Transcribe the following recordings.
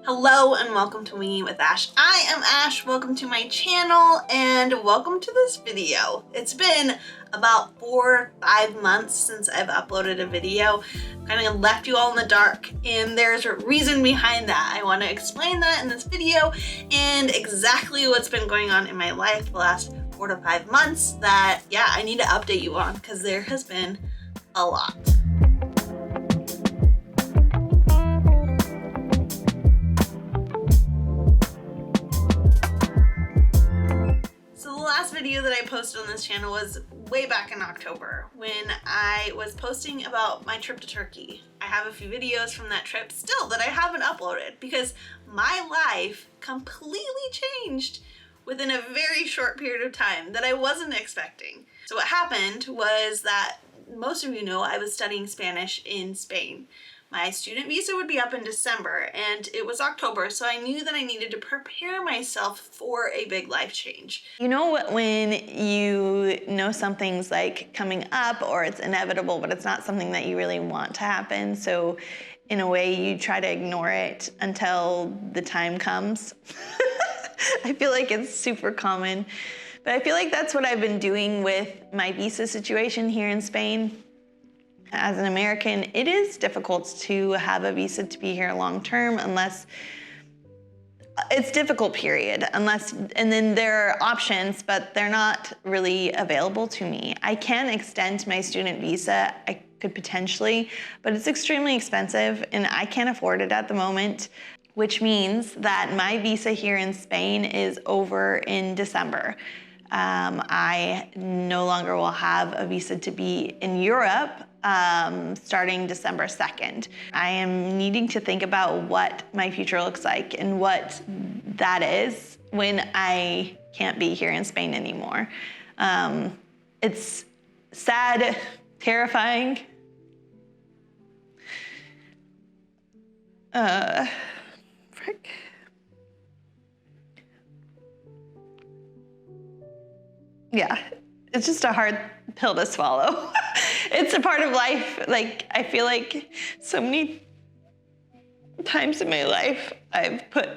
Hello and welcome to Winging with Ash. I am Ash, welcome to my channel and welcome to this video. It's been about 4 or 5 months since I've uploaded a video. Kind of left you all in the dark and there's a reason behind that. I want to explain that in this video and exactly what's been going on in my life the last 4 to 5 months that, yeah, I need to update you on because there has been a lot. Video that I posted on this channel was way back in October when I was posting about my trip to Turkey. I have a few videos from that trip still that I haven't uploaded because my life completely changed within a very short period of time that I wasn't expecting. So what happened was that most of you know I was studying Spanish in Spain. My student visa would be up in December and it was October, so I knew that I needed to prepare myself for a big life change. You know when you know something's like coming up or it's inevitable, but it's not something that you really want to happen, so in a way you try to ignore it until the time comes. I feel like it's super common, but I feel like that's what I've been doing with my visa situation here in Spain. As an American, it is difficult to have a visa to be here long term unless it's difficult, period, and then there are options, but they're not really available to me. I can extend my student visa, I could potentially, but it's extremely expensive and I can't afford it at the moment, which means that my visa here in Spain is over in December. I no longer will have a visa to be in Europe starting December 2nd. I am needing to think about what my future looks like and what that is when I can't be here in Spain anymore. It's sad, terrifying. Frick. Yeah, it's just a hard pill to swallow. It's a part of life. Like, I feel like so many times in my life, I've put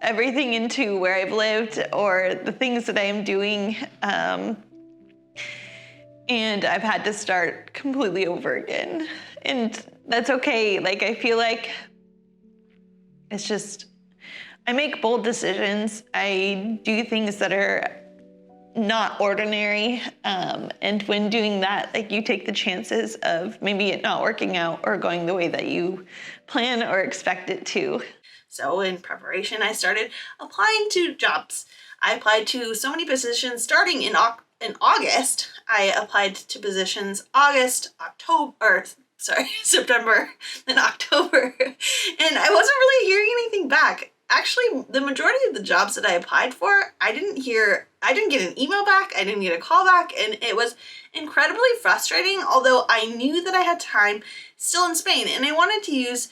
everything into where I've lived or the things that I am doing, and I've had to start completely over again. And that's okay. Like, I feel like it's just, I make bold decisions. I do things that are not ordinary, and when doing that, like, you take the chances of maybe it not working out or going the way that you plan or expect it to. So in preparation, I started applying to jobs. I applied to so many positions starting in August. I applied to positions September, then October, and I wasn't really hearing anything back. Actually, the majority of the jobs that I applied for, I didn't get an email back, I didn't get a call back, and it was incredibly frustrating, although I knew that I had time still in Spain, and I wanted to use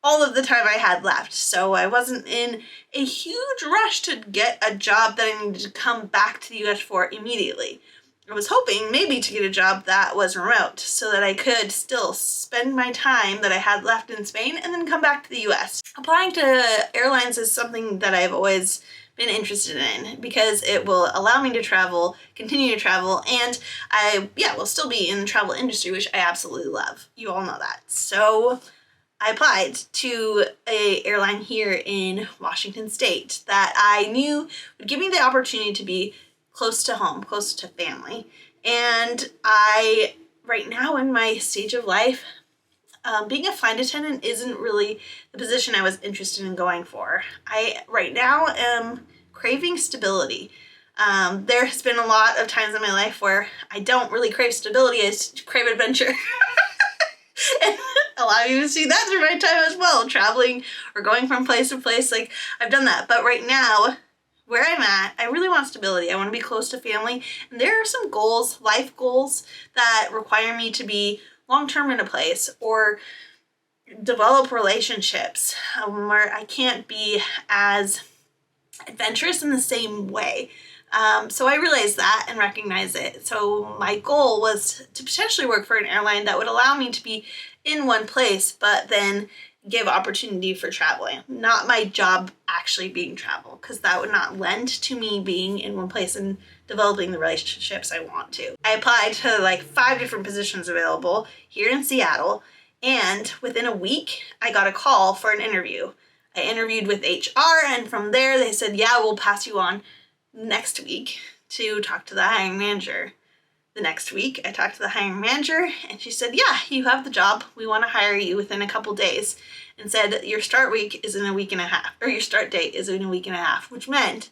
all of the time I had left, so I wasn't in a huge rush to get a job that I needed to come back to the US for immediately. I was hoping maybe to get a job that was remote so that I could still spend my time that I had left in Spain and then come back to the US. Applying to airlines is something that I've always been interested in because it will allow me to travel, continue to travel, and I will still be in the travel industry, which I absolutely love. You all know that. So I applied to an airline here in Washington State that I knew would give me the opportunity to be close to home, close to family. And right now in my stage of life, being a flight attendant isn't really the position I was interested in going for. I right now am craving stability. There has been a lot of times in my life where I don't really crave stability, I crave adventure. And a lot of you see that through my time as well, traveling or going from place to place. Like, I've done that, but right now, where I'm at, I really want stability. I want to be close to family. And there are some goals, life goals, that require me to be long-term in a place or develop relationships where I can't be as adventurous in the same way. So I realized that and recognized it. So my goal was to potentially work for an airline that would allow me to be in one place, but then give opportunity for traveling, not my job actually being travel, because that would not lend to me being in one place and developing the relationships I want to. I applied to like 5 different positions available here in Seattle, and within a week, I got a call for an interview. I interviewed with HR, and from there they said, yeah, we'll pass you on next week to talk to the hiring manager. The next week, I talked to the hiring manager, and she said, yeah, you have the job. We want to hire you within a couple days, and said your start week is in a week and a half, or your start date is in a week and a half, which meant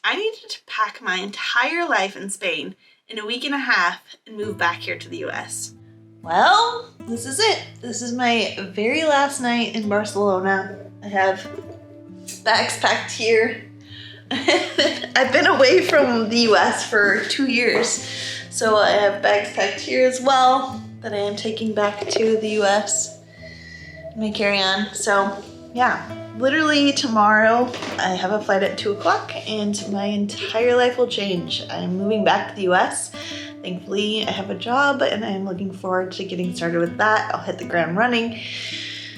I needed to pack my entire life in Spain in a week and a half and move back here to the US. Well, this is it. This is my very last night in Barcelona. I have bags packed here. I've been away from the US for 2 years, so I have bags packed here as well that I am taking back to the US in my carry-on. So yeah, literally tomorrow I have a flight at 2 o'clock and my entire life will change. I'm moving back to the US. Thankfully, I have a job and I'm looking forward to getting started with that. I'll hit the ground running.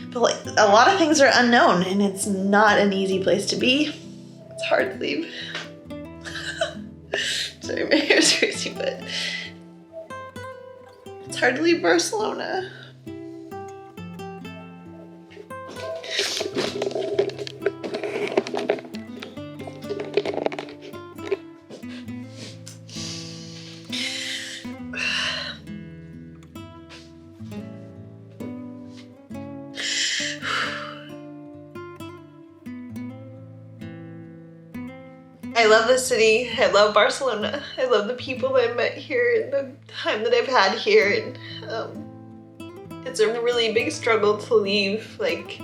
But like, a lot of things are unknown and it's not an easy place to be. It's hard to leave. Sorry, my hair's crazy, but it's hard to leave Barcelona. I love the city. I love Barcelona. I love the people that I met here and the time that I've had here. And it's a really big struggle to leave like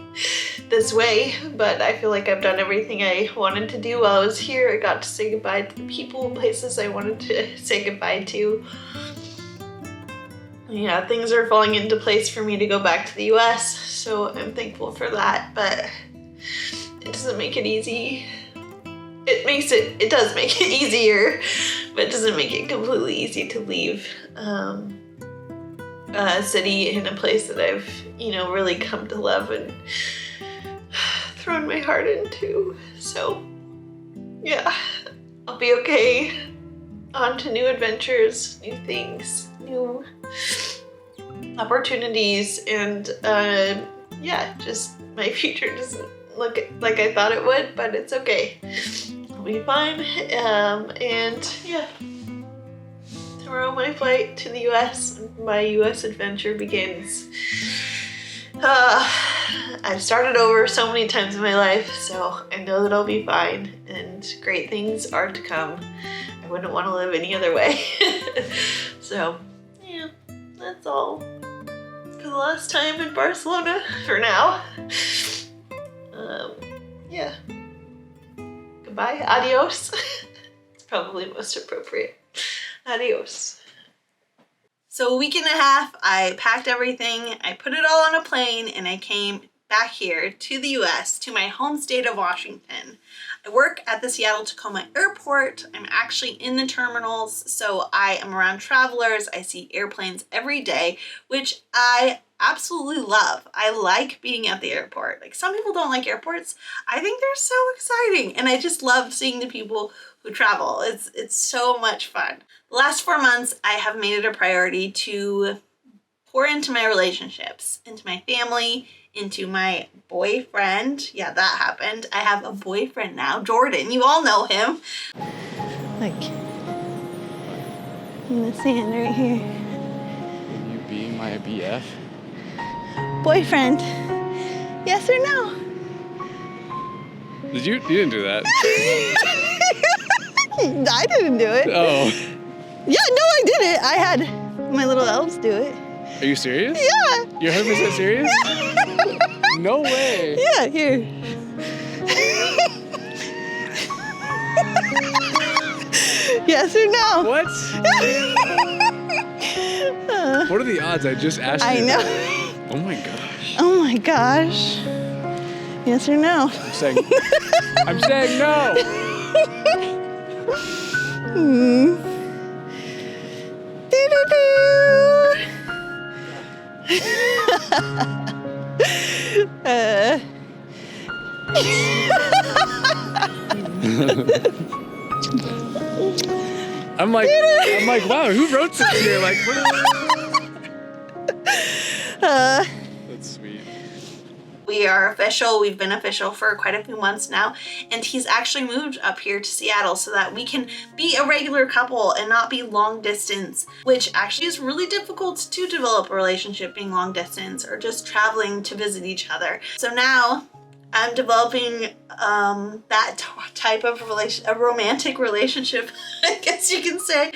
this way, but I feel like I've done everything I wanted to do while I was here. I got to say goodbye to the people and places I wanted to say goodbye to. Yeah, things are falling into place for me to go back to the US, so I'm thankful for that, but it doesn't make it easy. It does make it easier, but it doesn't make it completely easy to leave a city and a place that I've, really come to love and thrown my heart into. So yeah, I'll be okay. On to new adventures, new things, new opportunities, and just my future doesn't look like I thought it would, but it's okay. I'll be fine. And yeah, tomorrow my flight to the US, my US adventure begins. I've started over so many times in my life, so I know that I'll be fine, and great things are to come. I wouldn't want to live any other way. So yeah, that's all for the last time in Barcelona for now. Yeah. Goodbye. Adios. It's probably most appropriate. Adios. So a week and a half, I packed everything, I put it all on a plane, and I came back here to the US, to my home state of Washington. I work at the Seattle-Tacoma Airport. I'm actually in the terminals, so I am around travelers. I see airplanes every day, which I absolutely love. I like being at the airport. Like, some people don't like airports. I think they're so exciting, and I just love seeing the people who travel. It's so much fun. The last 4 months, I have made it a priority to pour into my relationships, into my family, into my boyfriend. Yeah, that happened. I have a boyfriend now, Jordan. You all know him. Like, in the sand right here. Will you be my BF? Boyfriend. Yes or no? You didn't do that. I didn't do it. Oh. Yeah, no, I did it. I had my little elves do it. Are you serious? Yeah. You're 100% serious? No way. Yeah, here. Yes or no? What? What are the odds? I just asked you. I know. That. Oh my gosh. Oh my gosh. Yes or no? I'm saying no. I'm like, wow, who wrote this here? Like, that's sweet. We are official. We've been official for quite a few months now, and he's actually moved up here to Seattle so that we can be a regular couple and not be long distance, which actually is really difficult to develop a relationship being long distance or just traveling to visit each other. So now I'm developing that type of a romantic relationship, I guess you can say,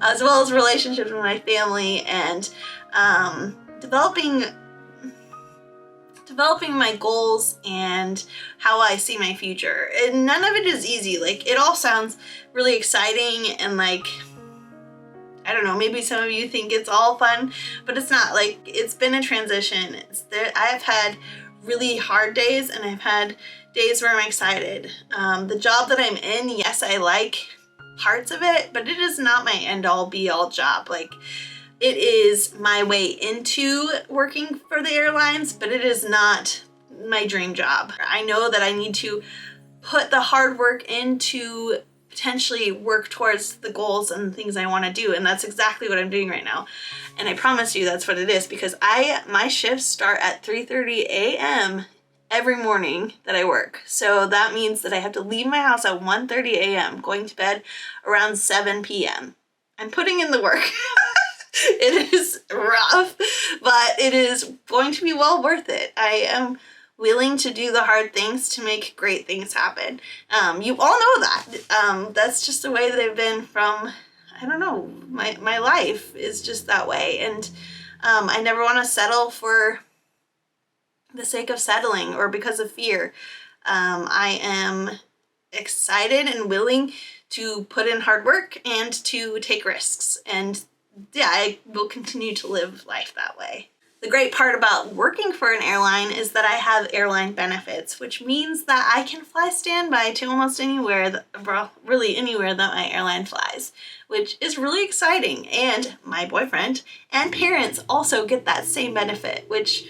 as well as relationships with my family, and developing my goals and how I see my future. And none of it is easy. Like, it all sounds really exciting and like, I don't know, maybe some of you think it's all fun, but it's not. Like, it's been a transition. I've had really hard days and I've had days where I'm excited. The job that I'm in, yes, I like parts of it, but it is not my end all be all job. Like, it is my way into working for the airlines, but it is not my dream job. I know that I need to put the hard work in to potentially work towards the goals and things I want to do, and that's exactly what I'm doing right now. And I promise you that's what it is, because my shifts start at 3:30 a.m. every morning that I work. So that means that I have to leave my house at 1:30 a.m., going to bed around 7 p.m. I'm putting in the work. It is rough, but it is going to be well worth it. I am willing to do the hard things to make great things happen. You all know that. That's just the way that I've been from, I don't know, my life is just that way. And I never want to settle for the sake of settling or because of fear. I am excited and willing to put in hard work and to take risks. And yeah, I will continue to live life that way. The great part about working for an airline is that I have airline benefits, which means that I can fly standby to almost anywhere, really anywhere that my airline flies, which is really exciting. And my boyfriend and parents also get that same benefit, which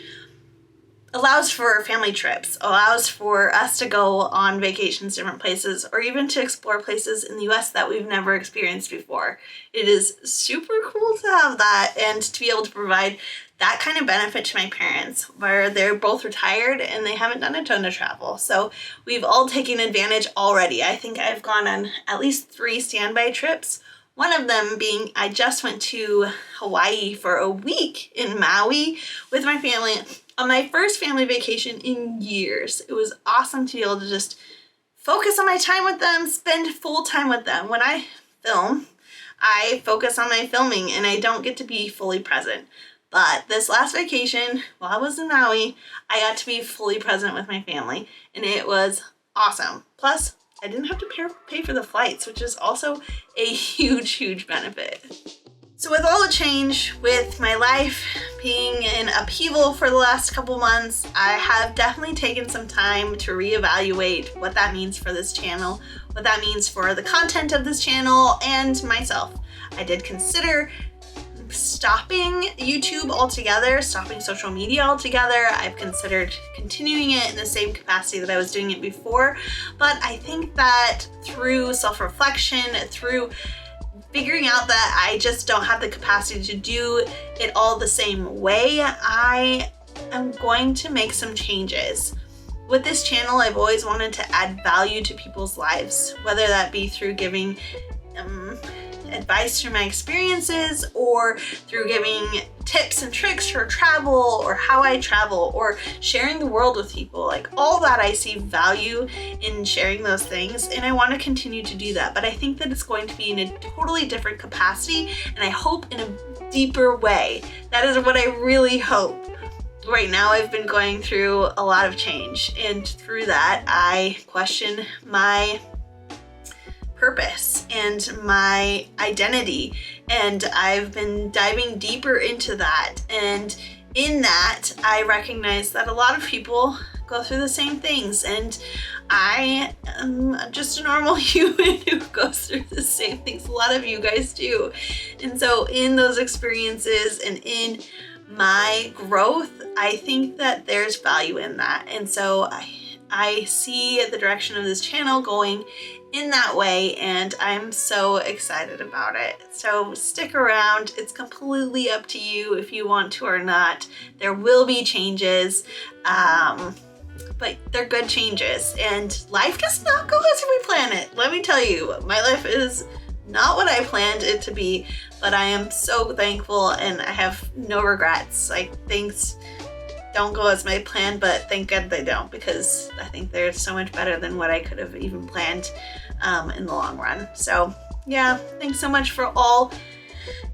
allows for family trips, allows for us to go on vacations, different places, or even to explore places in the US that we've never experienced before. It is super cool to have that and to be able to provide that kind of benefit to my parents, where they're both retired and they haven't done a ton of travel. So we've all taken advantage already. I think I've gone on at least 3 standby trips. One of them being I just went to Hawaii for a week in Maui with my family on my first family vacation in years. It was awesome to be able to just focus on my time with them, spend full time with them. When I film, I focus on my filming and I don't get to be fully present. But this last vacation, while I was in Maui, I got to be fully present with my family and it was awesome. Plus, I didn't have to pay for the flights, which is also a huge, huge benefit. So with all the change with my life being in upheaval for the last couple months, I have definitely taken some time to reevaluate what that means for this channel, what that means for the content of this channel, and myself. I did consider stopping YouTube altogether, stopping social media altogether. I've considered continuing it in the same capacity that I was doing it before, but I think that through self-reflection, through figuring out that I just don't have the capacity to do it all the same way, I am going to make some changes. With this channel, I've always wanted to add value to people's lives, whether that be through giving advice through my experiences or through giving tips and tricks for travel or how I travel or sharing the world with people. Like, all that, I see value in sharing those things and I want to continue to do that. But I think that it's going to be in a totally different capacity and I hope in a deeper way. That is what I really hope. Right now I've been going through a lot of change and through that I question my purpose and my identity, and I've been diving deeper into that, and in that I recognize that a lot of people go through the same things and I am just a normal human who goes through the same things a lot of you guys do. And so in those experiences and in my growth, I think that there's value in that. And so I see the direction of this channel going in that way, and I'm so excited about it. So stick around. It's completely up to you if you want to or not. There will be changes, but they're good changes, and life does not go as we plan it. Let me tell you, my life is not what I planned it to be, but I am so thankful and I have no regrets. Like, things don't go as my plan, but thank God they don't, because I think they're so much better than what I could have even planned in the long run. So yeah, thanks so much for all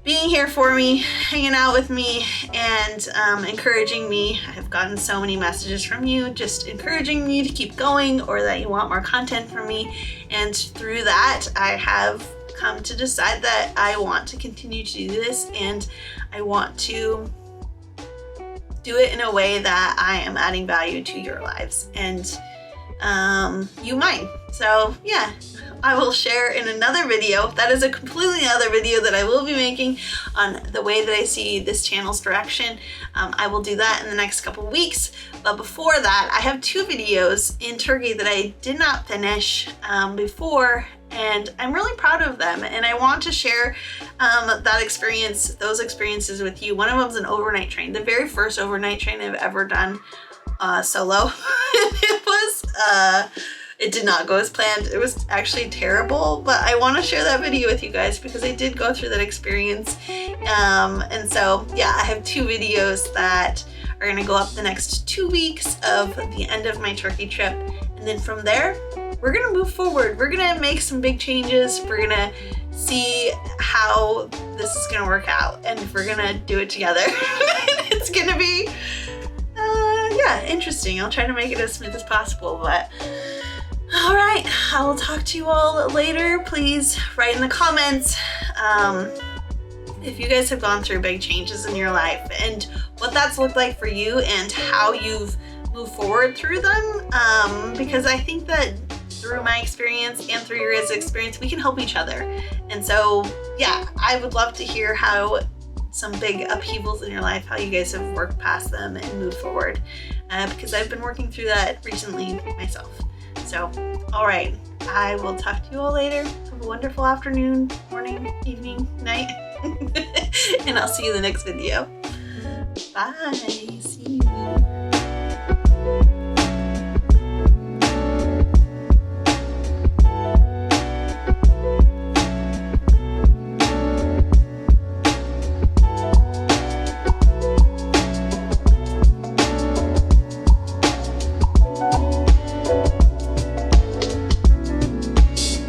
being here for me, hanging out with me, and encouraging me. I have gotten so many messages from you just encouraging me to keep going, or that you want more content from me. And through that, I have come to decide that I want to continue to do this, and I want to do it in a way that I am adding value to your lives and you mine. So yeah, I will share in another video. That is a completely other video that I will be making on the way that I see this channel's direction. I will do that in the next couple weeks. But before that, I have 2 videos in Turkey that I did not finish before, and I'm really proud of them. And I want to share those experiences with you. One of them is an overnight train, the very first overnight train I've ever done solo. It did not go as planned. It was actually terrible, but I want to share that video with you guys because I did go through that experience. And so yeah, I have 2 videos that are gonna go up the next 2 weeks of the end of my Turkey trip. And then from there, we're gonna move forward. We're gonna make some big changes. We're gonna see how this is gonna work out, and we're gonna do it together. It's gonna be, yeah, interesting. I'll try to make it as smooth as possible, but all right, I will talk to you all later. Please write in the comments if you guys have gone through big changes in your life and what that's looked like for you and how you've moved forward through them, because I think that through my experience and through your guys' experience, we can help each other. And so yeah, I would love to hear how some big upheavals in your life, how you guys have worked past them and moved forward, because I've been working through that recently myself. So, all right, I will talk to you all later. Have a wonderful afternoon, morning, evening, night, and I'll see you in the next video. Bye.